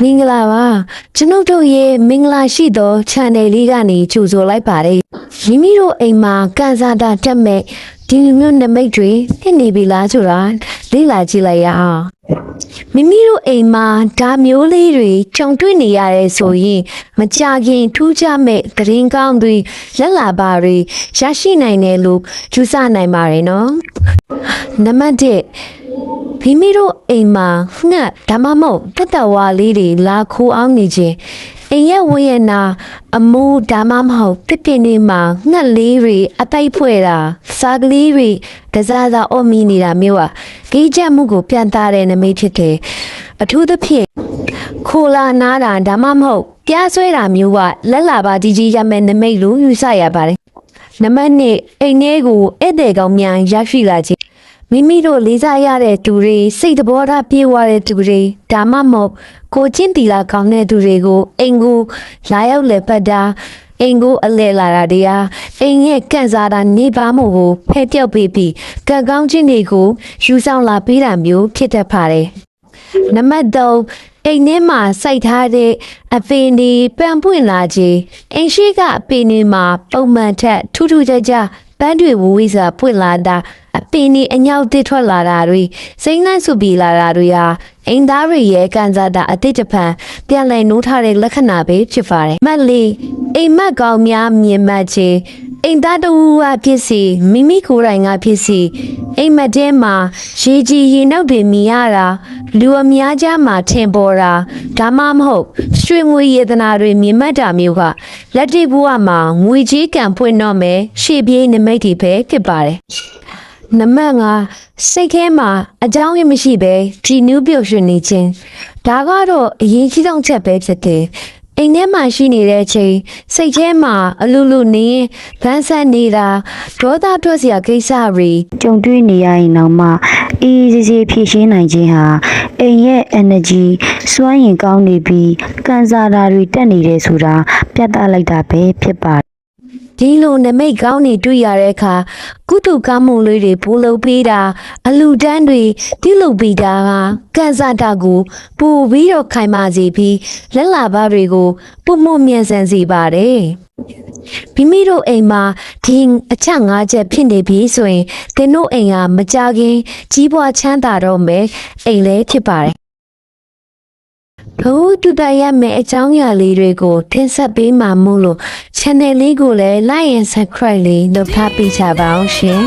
မင်္ဂလာပါကျွန်ုပ်တို့ရဲ့မင်္ဂလာရှိသော channel လေးကနေကြိုဆိုလိုက်ပါတယ်မိမိတို့အိမ်မှာကန်စားတာတက်မဲ့ဒီလိုမျိုးနမိတ်တွေဖြစ်နေပြီလားဆိုတာလေ့လာကြည့်လိုက်ရအောင်မိမိတို့အိမ်မှာဒါမျိုးလေးတွေကြုံတွေ့နေရတယ်ဆိုရင်မကြခင်ထူးခြားမဲ့သတင်းကောင်းတွေလက်လာပါတွေရရှိနိုင်တယ်လို့ယူဆနိုင်ပါတယ်နော်နံပါတ်1မိမိတို့အိမ်မှာငှက်ဒါမှမဟုတ်တက်တဝါလေးတွေလာခိုးအောင်နေခြင်းအိမ်ရဲ့ဝရနာအမူဒါမှမဟုတ်ပြပြနေမှာငှက်လေးတွေအပိတ်ဖွဲ့တာစားကလေးတွေတစားစားအော်မီနေတာမျိုးอ่ะကြေးချက်မှုကိုပြန်သားတဲ့နမိတ်ဖြစ်တယ်အထူးသဖြင့်ခိုလာနာတာဒါမှမဟုတ်ပြားဆွဲတာမျိုးကလက်လာပါကြီးကြီးရမဲ့နမိတ်လို့ယူဆရပါတယ်နံပါတ်2အိမ်ထဲကိုဧည့်သည်ကောင်များရရှိလာခြင်းမိမိတို့လေးစားရတဲ့သူတွေစိတ်တဘောထားပြေဝတဲ့သူတွေဒါမှမဟုတ်ကိုချင်းတီလာကောင်းတဲ့သူတွေကိုအိမ်ကိုလာရောက်လေပတ်တာအိမ်ကိုအလဲလာတာတွေဟာအိမ်ရဲ့ကန့်စားတာနေပါမှုကိုဖဲပြောက်ပေးပြီးကံကောင်းခြင်းတွေကိုယူဆောင်လာပေးတာမျိုးဖြစ်တတ်ပါတယ်နံပါတ်3အိမ်ထဲမှာစိုက်ထားတဲ့အပင်တွေပန်ပွင့်လာခြင်းအိမ်ရှိကအပင်တွေမှာပုံမှန်ထက်ထူးထူးခြားခြားပန်းတွေဝဝိစာပွင့်လာတာအပင်ဒီအညောက်တစ်ထွက်လာတာတွေစိမ့်လန့်စုပြီးလာတာတွေဟာအိမ်သားတွေရဲ့ကန်စားတာအတိတ်တဖန်ပြန်လည်နိုးထားတဲ့လက္ခဏာပဲဖြစ်ပါတယ်မှတ်လေးအိမ်မက်ကောင်များမြင်မှတ်ခြင်းအိမ်သားတူကဖြစ်စီမိမိကိုယ်တိုင်ကဖြစ်စီအိမ်မက်ထဲမှာရေကြီးရေနှုတ်တွေမြင်ရတာလူအများကြားမှာထင်ပေါ်တာဒါမှမဟုတ်ရွှေငွေရတနာတွေမြင်မှတ်တာမျိုးကလက်တွေ့ဘဝမှာငွေကြီးကံဖွင့်တော့မယ်ရှေ့ပြေးနမိတ်တွေပဲဖြစ်ပါတယ်နံပါတ်5စိတ်ထဲမှာအကြောင်းရမရှိပဲဒီနူးပြုတ်ရွှင်နေခြင်းဒါကတော့အရေးကြီးဆုံးချက်ပဲဖြစ်တယ်အိမ်ထဲမှာရှိနေတဲ့အချိန်စိတ်ထဲမှာအလူလူနေဗန်းဆန်းနေတာဒေါသတွက်စရာကိစ္စတွေကြုံတွေ့နေရရင်တော့မှအေးစေးစေးဖြည့်ရှင်းနိုင်ခြင်းဟာအိမ်ရဲ့ energy စွမ်းရည်ကောင်းနေပြီးကန်စားတာတွေတက်နေတယ်ဆိုတာပြသလိုက်တာပဲဖြစ်ပါတယ်ဒီလိုနမိတ်ကောင်းနေတွေ့ရတဲ့အခါကုသကောင်းမှုလေးတွေပို့လုပ်ပေးတာအလူတန်းတွေပြုလုပ်ပေးတာကကန်စားတာကိုပို့ပြီးတော့ခိုင်မာစေပြီးလက်လာပါတွေကိုပုံမမြန်ဆန်စေပါတယ်မိမိတို့အိမ်မှာဒီအချက်5ချက်ဖြစ်နေပြီဆိုရင်သင်တို့အိမ်ကမကြခင်ကြီးပွားချမ်းသာတော့မယ်အိမ်လည်းဖြစ်ပါတယ်ဘုသူတရမဲ့အကြောင်းအရာလေးတွေကိုထင်ဆက်ပေးမှာမို့လို့ channel လေးကိုလည်း like and subscribe လေးလုပ်ထားပေးကြပါအောင်ရှင်